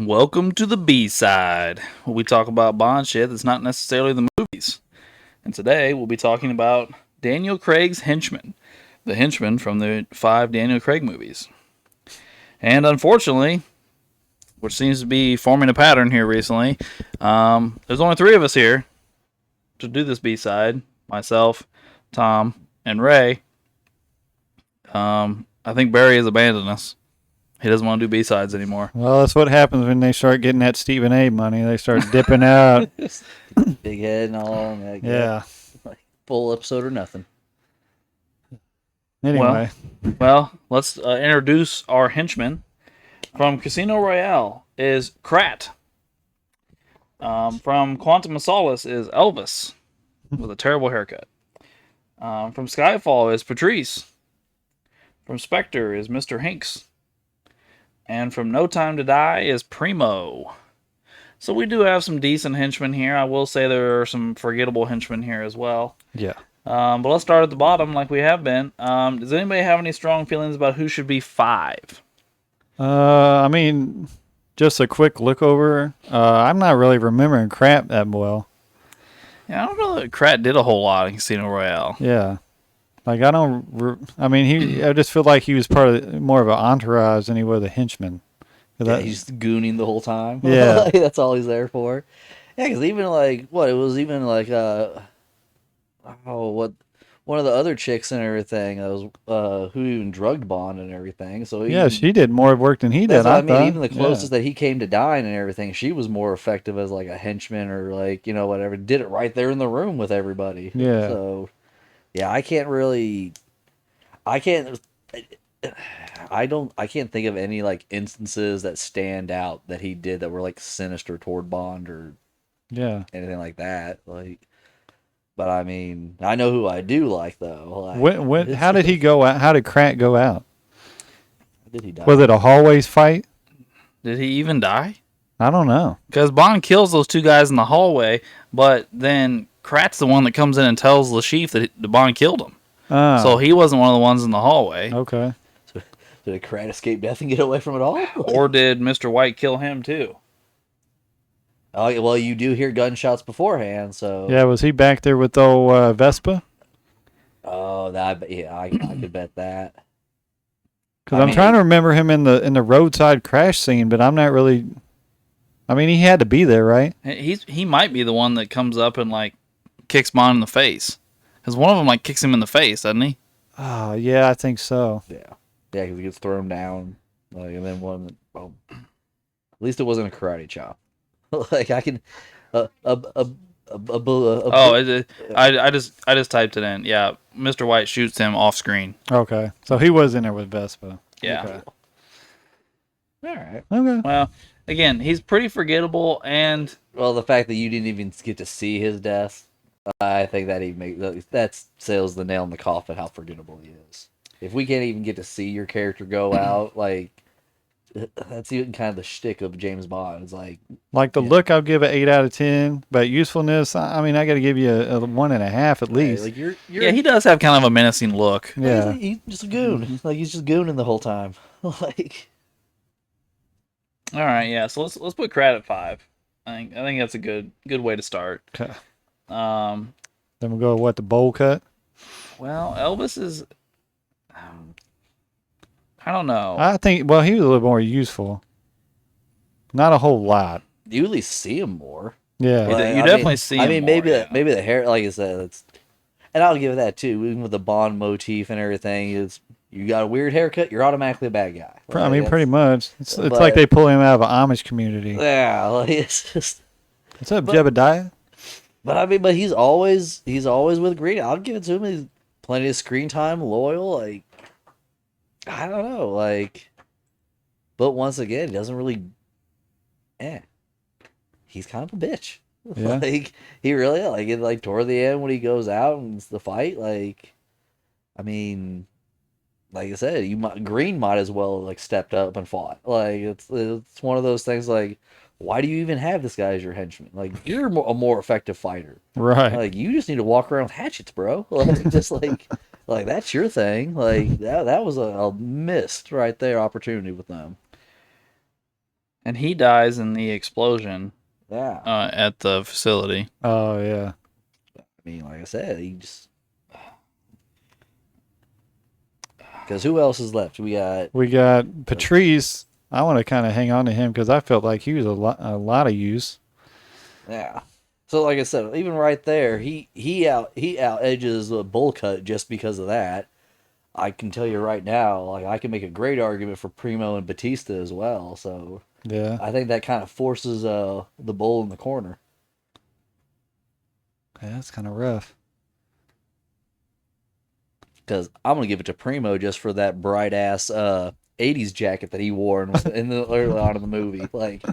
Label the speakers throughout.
Speaker 1: welcome to the B-side, where we talk about Bond shit that's not necessarily the movies. And today we'll be talking about Daniel Craig's Henchmen, the Henchmen from the 5 Daniel Craig movies. And unfortunately, which seems to be forming a pattern here recently, there's only 3 of us here to do this B-side. Myself, Tom, and Ray. I think Barry has abandoned us. He doesn't want to do B-sides anymore.
Speaker 2: Well, that's what happens when they start getting that Stephen A. money. They start dipping out.
Speaker 3: Big head and all. Like,
Speaker 2: Yeah.
Speaker 3: like full episode or nothing.
Speaker 2: Anyway.
Speaker 1: Well, let's introduce our henchman. From Casino Royale is Krat. From Quantum of Solace is Elvis with a terrible haircut. From Skyfall is Patrice. From Spectre is Mr. Hinks. And from No Time to Die is Primo. So we do have some decent henchmen here. I will say there are some forgettable henchmen here as well.
Speaker 2: Yeah.
Speaker 1: But let's start at the bottom like we have been. Does anybody have any strong feelings about who should be 5?
Speaker 2: I mean, just a quick look over. I'm not really remembering crap that well.
Speaker 1: Yeah, I don't know that Krat did a whole lot in Casino Royale.
Speaker 2: Yeah. Like, I just feel like he was part of more of an entourage than he was a henchman.
Speaker 3: Yeah, he's gooning the whole time.
Speaker 2: Yeah.
Speaker 3: Like, that's all he's there for. Yeah, because even like, it was even like, one of the other chicks and everything, that was, who even drugged Bond and everything. So
Speaker 2: she did more work than he did,
Speaker 3: that's what I mean,
Speaker 2: thought.
Speaker 3: even the closest that he came to dying and everything, she was more effective as like a henchman or like, whatever. Did it right there in the room with everybody.
Speaker 2: Yeah.
Speaker 3: So, yeah, I can't think of any like instances that stand out that he did that were like sinister toward Bond or anything like that. Like, but I mean, I know who I do like though. Like,
Speaker 2: how did he go out? How did Krat go out?
Speaker 3: How did he die?
Speaker 2: Was it a hallways fight?
Speaker 1: Did he even die?
Speaker 2: I don't know.
Speaker 1: Because Bond kills those 2 guys in the hallway, but then Krat's the one that comes in and tells the chief that the Bond killed him. So he wasn't one of the ones in the hallway.
Speaker 2: Okay.
Speaker 3: So did Krat escape death and get away from it all?
Speaker 1: Or did Mr. White kill him too?
Speaker 3: Oh, well, you do hear gunshots beforehand, so...
Speaker 2: Yeah, was he back there with old Vespa?
Speaker 3: Oh, I could bet that.
Speaker 2: Because I'm trying to remember him in the roadside crash scene, but I'm not really... I mean, he had to be there, right?
Speaker 1: He might be the one that comes up and, like, kicks Bond in the face. Because one of them, like, kicks him in the face, doesn't he?
Speaker 2: Oh, yeah, I think so.
Speaker 3: Yeah. Yeah, because he gets thrown down, like, and then one... Oh, at least it wasn't a karate chop. Like, I can... I
Speaker 1: just typed it in. Yeah, Mr. White shoots him off screen.
Speaker 2: Okay, so he was in there with Vespa.
Speaker 1: Yeah.
Speaker 2: Okay.
Speaker 3: All right.
Speaker 2: Okay.
Speaker 1: Well, again, he's pretty forgettable, and
Speaker 3: well, the fact that you didn't even get to see his death, I think that sails the nail in the coffin how forgettable he is. If we can't even get to see your character go out, like, that's even kind of the shtick of James Bond. It's like
Speaker 2: the look, I'll give it 8 out of 10. But usefulness, I mean, I got to give you a 1.5 at least.
Speaker 3: Like
Speaker 1: yeah, he does have kind of a menacing look.
Speaker 2: Yeah,
Speaker 3: he's just a goon. Like, he's just gooning the whole time. Like,
Speaker 1: all right, yeah. So let's put Krat at 5. I think that's a good way to start.
Speaker 2: Okay.
Speaker 1: Then
Speaker 2: we'll go the bowl cut.
Speaker 1: Well, Elvis is. I don't know.
Speaker 2: I think, he was a little more useful. Not a whole lot.
Speaker 3: You at least see him more.
Speaker 2: Yeah.
Speaker 1: Like, you definitely see him more,
Speaker 3: maybe the hair, like I said, and I'll give that too. Even with the Bond motif and everything, you got a weird haircut, you're automatically a bad guy. Like,
Speaker 2: pretty much. It's like they pull him out of an Amish community.
Speaker 3: Yeah, like it's just.
Speaker 2: What's up, Jebediah?
Speaker 3: But he's always with Green. I'll give it to him. He's plenty of screen time, loyal. Like, I don't know, like, but once again, he doesn't really. He's kind of a bitch.
Speaker 2: Yeah.
Speaker 3: Like, he really toward the end when he goes out and it's the fight. Like, I mean, like I said, Green might as well like stepped up and fought. Like, it's one of those things. Like, why do you even have this guy as your henchman? Like, you're a more effective fighter,
Speaker 2: right?
Speaker 3: Like, you just need to walk around with hatchets, bro. Like, just like that's your thing. Like, that was a missed right there opportunity with them.
Speaker 1: And he dies in the explosion
Speaker 3: Yeah.
Speaker 1: at the facility.
Speaker 2: Oh yeah.
Speaker 3: I mean, like I said, he just. Because who else is left? We
Speaker 2: got Patrice. I want to kind of hang on to him because I felt like he was a lot of use.
Speaker 3: Yeah. So like I said, even right there, he out edges a Bull Cut just because of that. I can tell you right now, like I can make a great argument for Primo and Batista as well. So
Speaker 2: Yeah.
Speaker 3: I think that kind of forces the Bull in the corner.
Speaker 2: Yeah, that's kind of rough.
Speaker 3: Because I'm gonna give it to Primo just for that bright ass '80s jacket that he wore in the early on in the movie. Like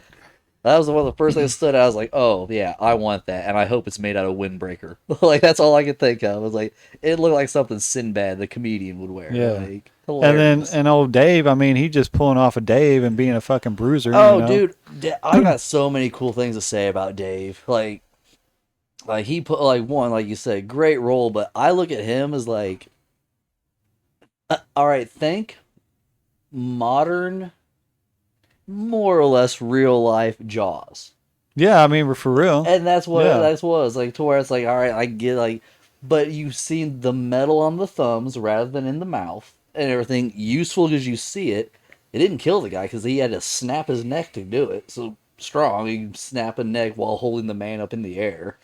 Speaker 3: that was one of the first things that stood out. I was like, oh yeah, I want that, and I hope it's made out of windbreaker. Like that's all I could think of. I was like, it looked like something Sinbad the comedian would wear.
Speaker 2: Yeah.
Speaker 3: Like,
Speaker 2: hilarious. And old Dave, I mean, he just pulling off of Dave and being a fucking bruiser.
Speaker 3: Oh,
Speaker 2: you know?
Speaker 3: dude, I got so many cool things to say about Dave. Like he put one, like you said, great role, but I look at him as like, all right, think modern, more or less real life Jaws.
Speaker 2: Yeah, I mean, for real.
Speaker 3: And that's what that was like, to where it's like, all right, I get like, but you've seen the metal on the thumbs rather than in the mouth and everything. Useful because you see it. It didn't kill the guy because he had to snap his neck to do it. So strong, he can snap a neck while holding the man up in the air.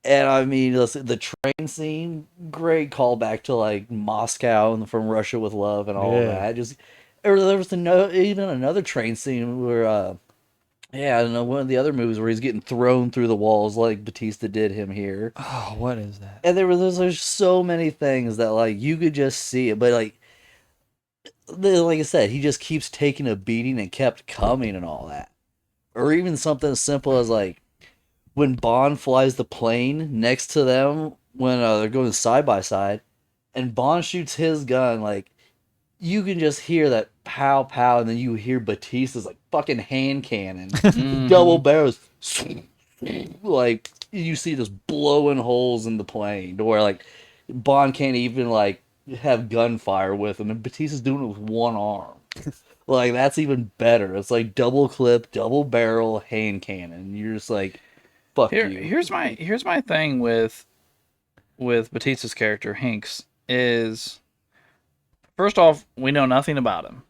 Speaker 3: And I mean, listen, the train scene, great callback to like Moscow and From Russia with Love and all that. Just there was even another train scene where, yeah, I don't know, one of the other movies where he's getting thrown through the walls like Batista did him here.
Speaker 2: Oh, what is that?
Speaker 3: And there's so many things that like you could just see it, but like I said, he just keeps taking a beating and kept coming and all that. Or even something as simple as like when Bond flies the plane next to them when they're going side by side, and Bond shoots his gun, like you can just hear that pow pow, and then you hear Batista's like fucking hand cannon, double barrels, like you see just blowing holes in the plane to where like Bond can't even like have gunfire with him, and Batista's doing it with one arm. Like that's even better. It's like double clip, double barrel hand cannon. You're just like, fuck you.
Speaker 1: Here's my thing with Batista's character Hinks is, first off, we know nothing about him,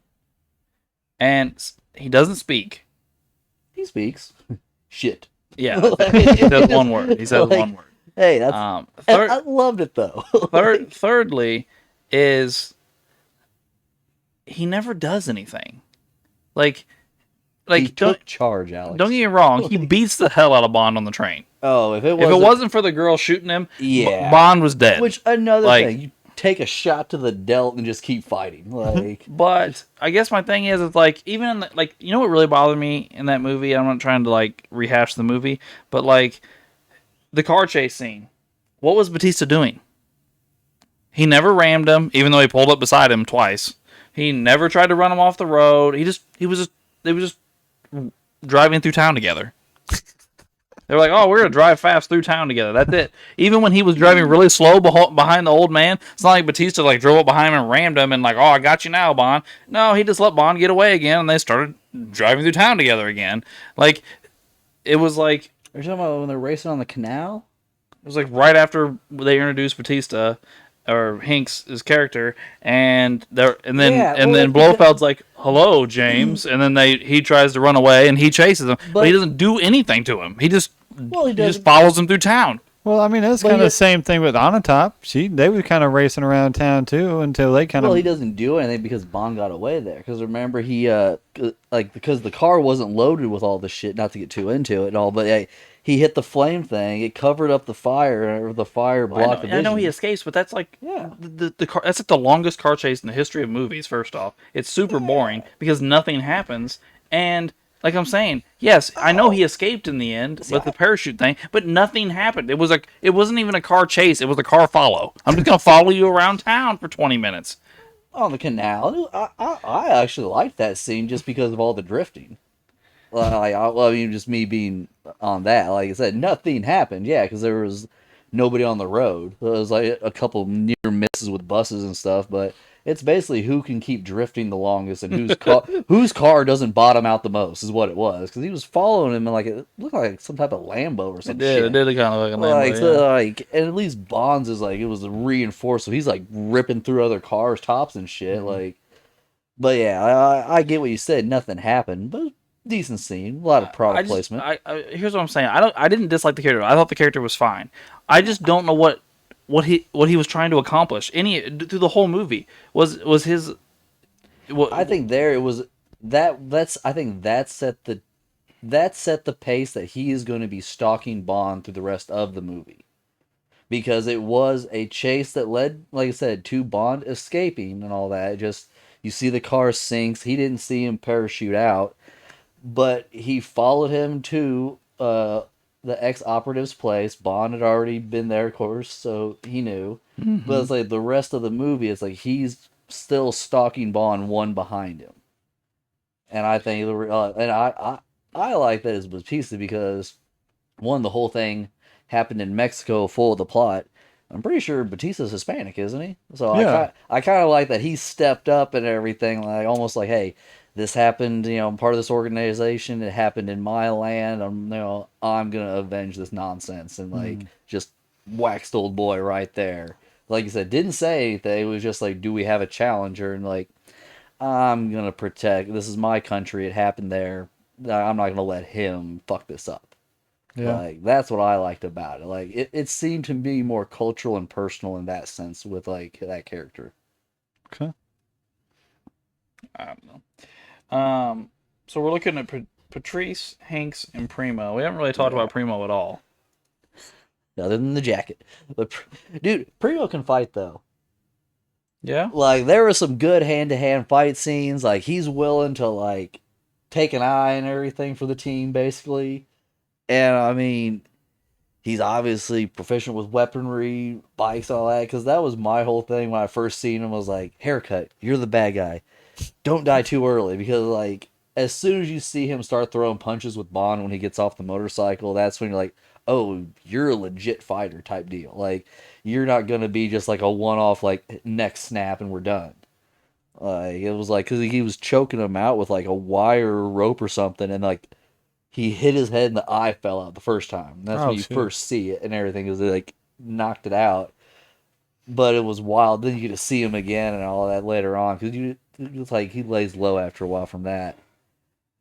Speaker 1: and he doesn't speak.
Speaker 3: He speaks. Shit.
Speaker 1: Yeah, he says one word. He says one word.
Speaker 3: Hey, that's. I loved it though.
Speaker 1: Thirdly, is he never does anything. Like
Speaker 3: he took charge, Alex.
Speaker 1: Don't get me wrong. He beats the hell out of Bond on the train.
Speaker 3: Oh, if it
Speaker 1: wasn't for the girl shooting him,
Speaker 3: yeah,
Speaker 1: Bond was dead.
Speaker 3: Which another thing, you take a shot to the delt and just keep fighting. Like,
Speaker 1: but I guess my thing is, it's like even in like, you know what really bothered me in that movie? I'm not trying to like rehash the movie, but like the car chase scene. What was Batista doing? He never rammed him, even though he pulled up beside him twice. He never tried to run him off the road. They were just driving through town together. They were like, oh, we're going to drive fast through town together. That's it. Even when he was driving really slow behind the old man, it's not like Batista like drove up behind him and rammed him and like, oh, I got you now, Bond. No, he just let Bond get away again, and they started driving through town together again. Like, it was like...
Speaker 3: Are you talking about when they're racing on the canal?
Speaker 1: It was like right after they introduced Batista... or Hinks' his character, and then Blofeld's like, "Hello, James," and then he tries to run away, and he chases him, but he doesn't do anything to him. He just follows him through town.
Speaker 2: Well, I mean, that's kind of the same thing with Onatop. They were kind of racing around town too until they kind of.
Speaker 3: Well, he doesn't do anything because Bond got away there. Because remember, he because the car wasn't loaded with all the shit. Not to get too into it and all, but he hit the flame thing. It covered up the fire, or the fire blocked the vision.
Speaker 1: I know he escapes, but that's like the car. That's like the longest car chase in the history of movies. First off, it's super boring because nothing happens, and like I'm saying, yes, I know he escaped in the end with the parachute thing, but nothing happened. It wasn't even a car chase. It was a car follow. I'm just gonna follow you around town for 20 minutes
Speaker 3: on the canal. I actually liked that scene just because of all the drifting. I mean, just me being on that. Like I said, nothing happened. Yeah, because there was nobody on the road. There was like a couple near misses with buses and stuff, but It's basically who can keep drifting the longest and whose car doesn't bottom out the most is what it was. Because he was following him and like it looked like some type of Lambo or some shit.
Speaker 1: It did kind of like a
Speaker 3: Like,
Speaker 1: Lambo,
Speaker 3: so,
Speaker 1: yeah.
Speaker 3: like, and at least Bonds is like it was reinforced, so he's like ripping through other cars' tops and shit. Like, but yeah, I get what you said. Nothing happened, but decent scene, a lot of product placement.
Speaker 1: Here's what I'm saying. I didn't dislike the character. I thought the character was fine. I just don't know what he was trying to accomplish. Through the whole movie was his.
Speaker 3: I think there it was that's I think that set the pace that he is going to be stalking Bond through the rest of the movie. Because it was a chase that led, like I said, to Bond escaping and all that. Just you see the car sinks. He didn't see him parachute out, but he followed him to the ex-operative's place. Bond had already been there, of course, so he knew. But it's like the rest of the movie, it's like he's still stalking Bond one behind him. And I think, I like that as Batista because one, the whole thing happened in Mexico, full of the plot. I'm pretty sure Batista's Hispanic, isn't he? So
Speaker 2: Yeah.
Speaker 3: I kind of like that he stepped up and everything, like almost like, hey, this happened. I'm part of this organization. It happened in my land. I'm gonna avenge this nonsense and like just waxed old boy right there. Like you said, didn't say anything. It was just like, do we have a challenger? And like, I'm gonna protect. This is my country. It happened there. I'm not gonna let him fuck this up.
Speaker 2: Yeah.
Speaker 3: Like that's what I liked about it. Like it seemed to be more cultural and personal in that sense with like that character.
Speaker 2: Okay.
Speaker 1: I don't know. So we're looking at Patrice, Hanks, and Primo. We haven't really talked about Primo at all.
Speaker 3: Other than the jacket, but dude, Primo can fight though.
Speaker 1: Yeah.
Speaker 3: Like there were some good hand-to-hand fight scenes. Like he's willing to like take an eye and everything for the team, basically. And I mean, he's obviously proficient with weaponry, bikes, all that. Because that was my whole thing when I first seen him. Was like, haircut. You're the bad guy. Don't die too early. Because like, as soon as you see him start throwing punches with Bond when he gets off the motorcycle, that's when you're like, oh, you're a legit fighter type deal. Like, you're not gonna be just like a one-off like neck snap and we're done. Like it was like because he was choking him out with like a wire or rope or something, and like he hit his head and the eye fell out the first time. That's when you
Speaker 2: shit.
Speaker 3: first see it and everything is like knocked it out. But it was wild. Then you get to see him again and all that later on because it's like he lays low after a while from that.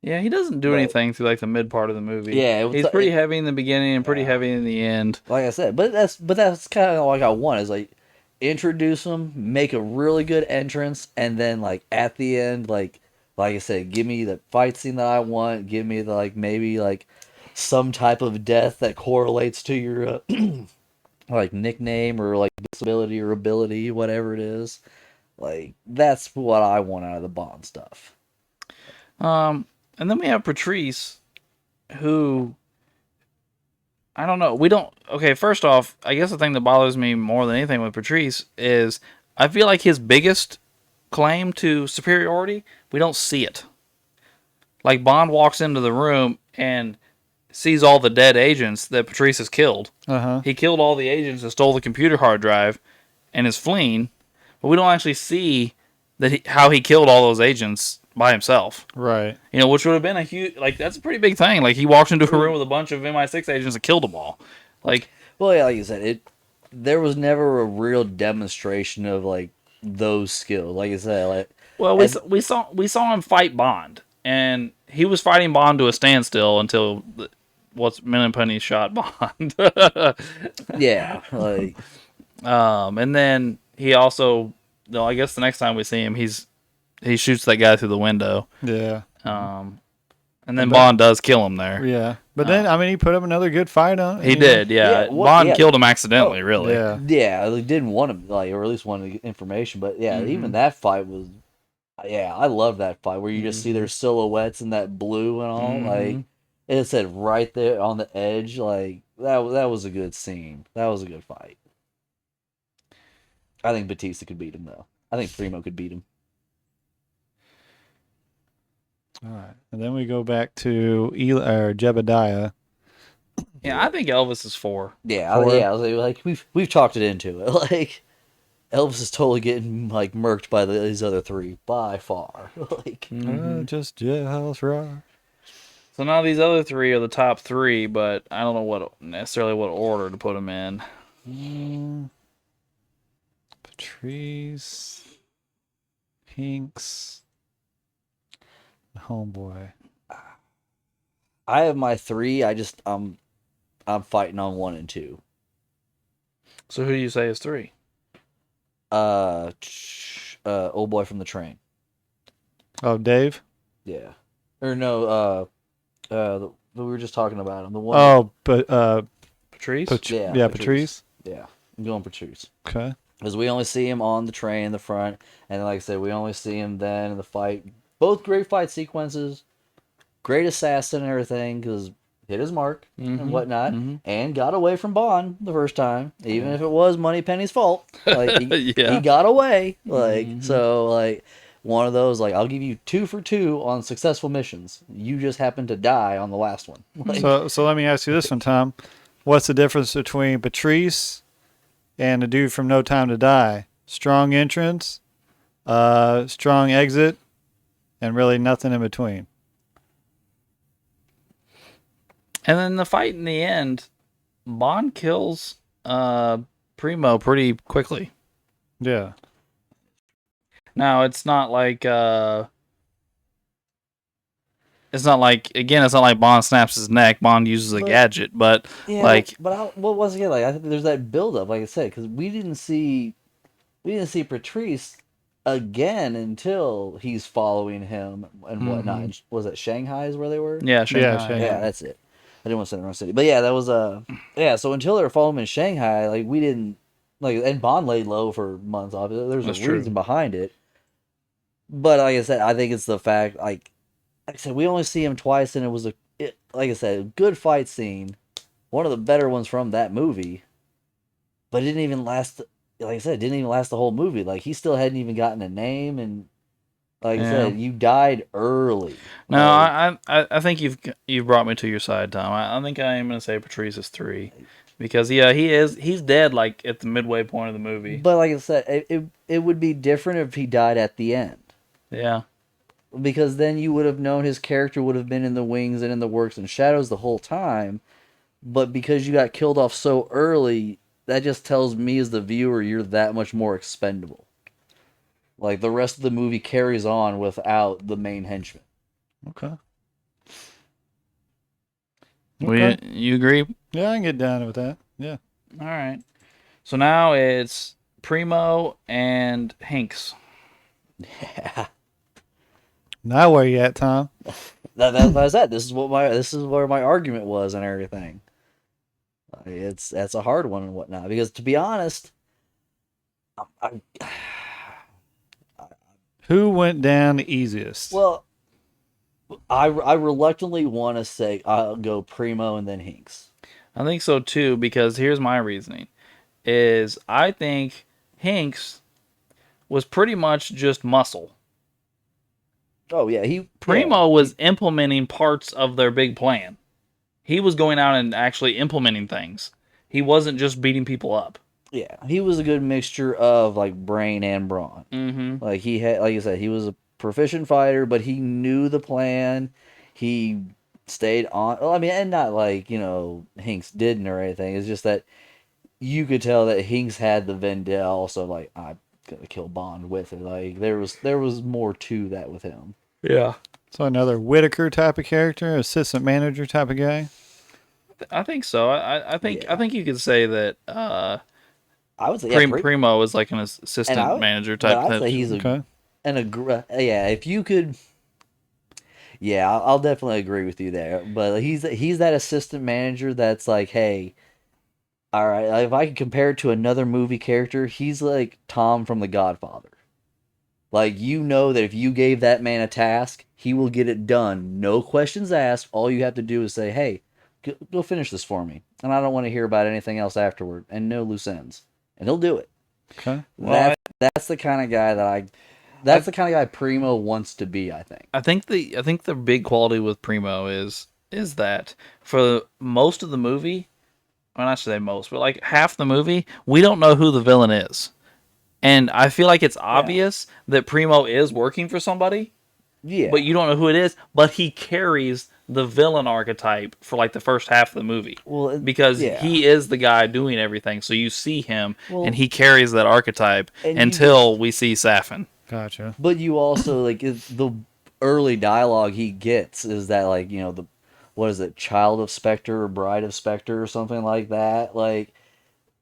Speaker 1: Yeah, he doesn't do
Speaker 3: But-
Speaker 1: anything through like the mid part of the movie.
Speaker 3: Yeah,
Speaker 1: He's pretty heavy in the beginning and pretty heavy in the end.
Speaker 3: Like I said, but that's kind of like I want is like introduce him, make a really good entrance, and then like at the end, like I said, give me the fight scene that I want. Give me the like maybe like some type of death that correlates to your like nickname or like disability or ability, whatever it is. Like that's what I want out of the Bond stuff.
Speaker 1: And then we have Patrice, who I don't know. We don't. Okay, first off, I guess the thing that bothers me more than anything with Patrice is I feel like his biggest claim to superiority, we don't see it. Like Bond walks into the room and sees all the dead agents that Patrice has killed. He killed all the agents and stole the computer hard drive and is fleeing, but we don't actually see that how he killed all those agents by himself.
Speaker 2: Right.
Speaker 1: Which would have been a huge, like, that's a pretty big thing. Like, he walked into a room with a bunch of MI6 agents and killed them all. Like,
Speaker 3: well, yeah, like you said, there was never a real demonstration of like those skills. Like I said, like
Speaker 1: well, we saw him fight Bond, and he was fighting Bond to a standstill until Penny shot Bond.
Speaker 3: yeah, like
Speaker 1: and then he also, I guess the next time we see him, he shoots that guy through the window.
Speaker 2: Yeah.
Speaker 1: And then Bond does kill him there.
Speaker 2: Yeah. But then, I mean, he put up another good fight on.
Speaker 1: He did, yeah. Bond killed him accidentally, really.
Speaker 2: Yeah.
Speaker 3: Yeah, they didn't want him, like, or at least wanted information. But yeah, even that fight was, yeah, I love that fight where you just see their silhouettes in that blue and all. Like, it said right there on the edge. Like, that was a good scene. That was a good fight. I think Batista could beat him, though. I think Primo could beat him.
Speaker 2: All right. And then we go back to Jebediah.
Speaker 1: Yeah, I think Elvis is 4.
Speaker 3: Yeah, yeah. I was like we've talked it into it. Like, Elvis is totally getting like murked by these other three by far. Like,
Speaker 2: Just jailhouse rock.
Speaker 1: So now these other three are the top three, but I don't know what order to put them in.
Speaker 2: Patrice, Hinks, Homeboy.
Speaker 3: I have my three. I'm fighting on 1 and 2.
Speaker 1: So who do you say is three?
Speaker 3: Old boy from the train.
Speaker 2: Oh, Dave.
Speaker 3: Yeah. Or no. We were just talking about him. The one.
Speaker 2: Oh, but
Speaker 1: Patrice?
Speaker 3: Yeah,
Speaker 2: Patrice.
Speaker 3: Yeah, I'm going Patrice.
Speaker 2: Okay.
Speaker 3: Because we only see him on the train in the front, and like I said, we only see him then in the fight. Both great fight sequences, great assassin and everything, because hit his mark and whatnot, and got away from Bond the first time, even if it was Moneypenny's fault. Like he got away. Like so, like one of those. Like I'll give you 2 for 2 on successful missions. You just happen to die on the last one. Like,
Speaker 2: So let me ask you this one, Tom. What's the difference between Patrice and the dude from No Time to Die? Strong entrance, strong exit, and really nothing in between.
Speaker 1: And then the fight in the end, Bond kills Primo pretty quickly.
Speaker 2: Yeah.
Speaker 1: Now it's not like it's not like Bond snaps his neck. Bond uses a gadget, but
Speaker 3: what was it like? I think there's that build up, like I said, because we didn't see Patrice again until he's following him and whatnot. Was it Shanghai is where they were?
Speaker 1: Yeah, Shanghai.
Speaker 3: Yeah, that's it. I didn't want to say the wrong city, but yeah, that was So until they were following him in Shanghai, like we didn't and Bond laid low for months. Obviously, there's a reason behind it. But like I said, I think it's the fact like I said, we only see him twice, and it was like I said, a good fight scene, one of the better ones from that movie. But it didn't even last. Like I said, it didn't even last the whole movie. Like he still hadn't even gotten a name, and like I said, you died early.
Speaker 1: No, I think you've brought me to your side, Tom. I think I am gonna say Patrice is 3 because he's dead like at the midway point of the movie.
Speaker 3: But like I said, it would be different if he died at the end.
Speaker 1: Yeah.
Speaker 3: Because then you would have known his character would have been in the wings and in the works and shadows the whole time. But because you got killed off so early, that just tells me as the viewer you're that much more expendable. Like the rest of the movie carries on without the main henchman.
Speaker 2: Okay.
Speaker 1: You agree?
Speaker 2: Yeah, I can get down with that. Yeah.
Speaker 1: All right. So now it's Primo and Hinks.
Speaker 3: Yeah.
Speaker 2: Now where you at, Tom?
Speaker 3: That's what I said. This is where my argument was and everything. That's a hard one and whatnot because to be honest,
Speaker 2: who went down the easiest?
Speaker 3: Well, I reluctantly want to say I'll go Primo and then Hinks.
Speaker 1: I think so too because here's my reasoning: is I think Hinks was pretty much just muscle.
Speaker 3: Oh yeah,
Speaker 1: Primo was implementing parts of their big plan. He was going out and actually implementing things. He wasn't just beating people up.
Speaker 3: Yeah, he was a good mixture of like brain and brawn.
Speaker 1: Mm-hmm.
Speaker 3: Like he had, like you said, he was a proficient fighter, but he knew the plan. He stayed on. Well, I mean, and not like Hinks didn't or anything. It's just that you could tell that Hinks had the vendetta. Also, like I'm gonna kill Bond with it. Like there was more to that with him.
Speaker 1: Yeah.
Speaker 2: So another Whitaker type of character, assistant manager type of guy.
Speaker 1: I think so. I think you could say that.
Speaker 3: I would say
Speaker 1: Primo is like an assistant manager type.
Speaker 3: I'd say he's if you could. Yeah, I'll definitely agree with you there. But he's that assistant manager that's like, hey, all right, if I could compare it to another movie character, he's like Tom from The Godfather. Like, that if you gave that man a task, he will get it done. No questions asked. All you have to do is say, hey, go finish this for me. And I don't want to hear about anything else afterward. And no loose ends. And he'll do it.
Speaker 2: Okay.
Speaker 3: That's the kind of guy that's the kind of guy Primo wants to be, I think.
Speaker 1: I think the big quality with Primo is that for most of the movie, well, not say most, but like half the movie, we don't know who the villain is. And I feel like it's obvious that Primo is working for somebody,
Speaker 3: Yeah.
Speaker 1: but you don't know who it is. But he carries the villain archetype for like the first half of the movie.
Speaker 3: Well,
Speaker 1: Because
Speaker 3: yeah.
Speaker 1: he is the guy doing everything. So you see him,
Speaker 3: Well,
Speaker 1: and he carries that archetype
Speaker 3: and you
Speaker 1: until we see Safin.
Speaker 2: Gotcha.
Speaker 3: But you also like the early dialogue he gets is that like the what is it, child of Spectre or bride of Spectre or something like that, like,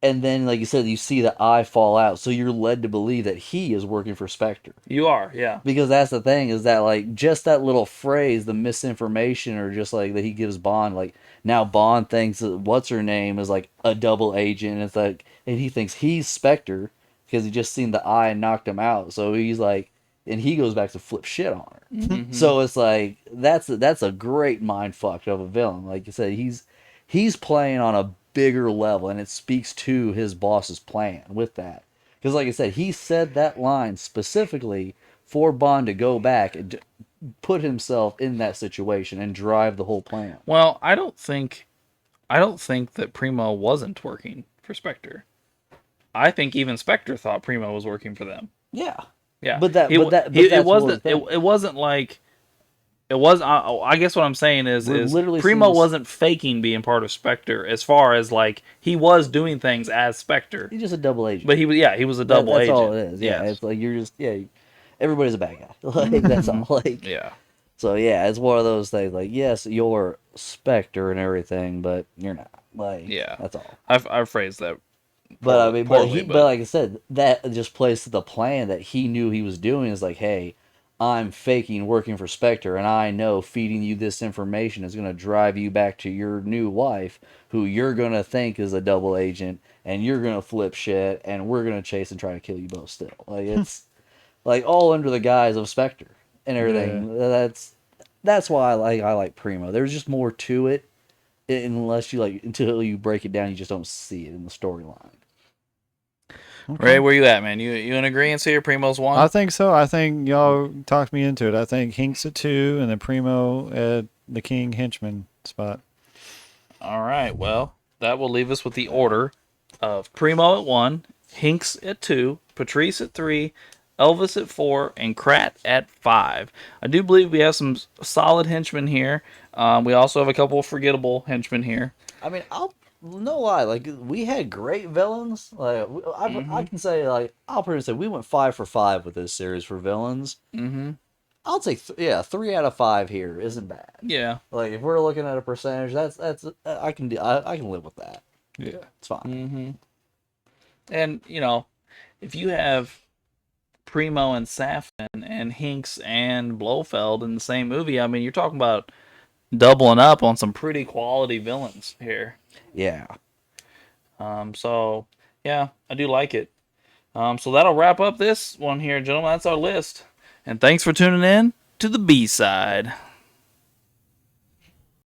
Speaker 3: and then like you said, you see the eye fall out, so you're led to believe that he is working for Spectre.
Speaker 1: You are, yeah.
Speaker 3: Because that's the thing is that like just that little phrase, the misinformation, or just like that he gives Bond, like now Bond thinks that what's her name is like a double agent. And it's like, and he thinks he's Spectre because he just seen the eye and knocked him out. So he's like, and he goes back to flip shit on her.
Speaker 1: Mm-hmm.
Speaker 3: So it's like that's a great mind fuck of a villain. Like you said, he's playing on a bigger level, and it speaks to his boss's plan with that. Because like I said, he said that line specifically for Bond to go back and put himself in that situation and drive the whole plan.
Speaker 1: Well, I don't think that Primo wasn't working for Spectre. I think even Spectre thought Primo was working for them.
Speaker 3: Yeah,
Speaker 1: Yeah,
Speaker 3: but that's
Speaker 1: it
Speaker 3: more
Speaker 1: wasn't.
Speaker 3: the thing.
Speaker 1: It wasn't like it was. I guess what I'm saying
Speaker 3: We're
Speaker 1: is
Speaker 3: literally
Speaker 1: Primo
Speaker 3: seeing this-
Speaker 1: wasn't faking being part of Spectre. As far as like he was doing things as Spectre,
Speaker 3: He's just a double agent.
Speaker 1: but he was a double
Speaker 3: that's
Speaker 1: agent.
Speaker 3: all it is. Yeah,
Speaker 1: Yes.
Speaker 3: it's like you're just everybody's a bad guy. Like that's all. Like
Speaker 1: Yeah.
Speaker 3: so yeah, it's one of those things. Like yes, you're Spectre and everything, but you're not. Like
Speaker 1: Yeah.
Speaker 3: that's all.
Speaker 1: I've phrased that.
Speaker 3: But I mean,
Speaker 1: poorly,
Speaker 3: but like I said, that just plays to the plan that he knew he was doing. Is like, hey, I'm faking working for Spectre, and I know feeding you this information is going to drive you back to your new wife, who you're going to think is a double agent, and you're going to flip shit, and we're going to chase and try to kill you both still. Like it's like all under the guise of Spectre and everything. That's why I like Primo. There's just more to it, unless you like until you break it down, you just don't see it in the storyline.
Speaker 1: Ray, where you at, man? You in agreement here? Primo's one.
Speaker 2: I think so. I think y'all talked me into it. I think Hinks at 2 and then Primo at the King Henchman spot.
Speaker 1: All right. Well, that will leave us with the order of Primo at 1, Hinks at 2, Patrice at 3, Elvis at 4, and Krat at 5. I do believe we have some solid henchmen here. We also have a couple of forgettable henchmen here.
Speaker 3: I mean, I'll no lie. Like we had great villains. Like I can say, like I'll pretty much say we went 5 for 5 with this series for villains.
Speaker 1: Mm-hmm.
Speaker 3: I'll take 3 out of 5 here isn't bad.
Speaker 1: Yeah.
Speaker 3: Like if we're looking at a percentage, that's I can live with that.
Speaker 2: Yeah.
Speaker 3: It's fine.
Speaker 1: Mm-hmm. And if you have Primo and Safin and Hinks and Blofeld in the same movie, I mean, you're talking about doubling up on some pretty quality villains here.
Speaker 3: Yeah.
Speaker 1: So yeah, I do like it. So that'll wrap up this one here, gentlemen. That's our list. And thanks for tuning in to the B-side.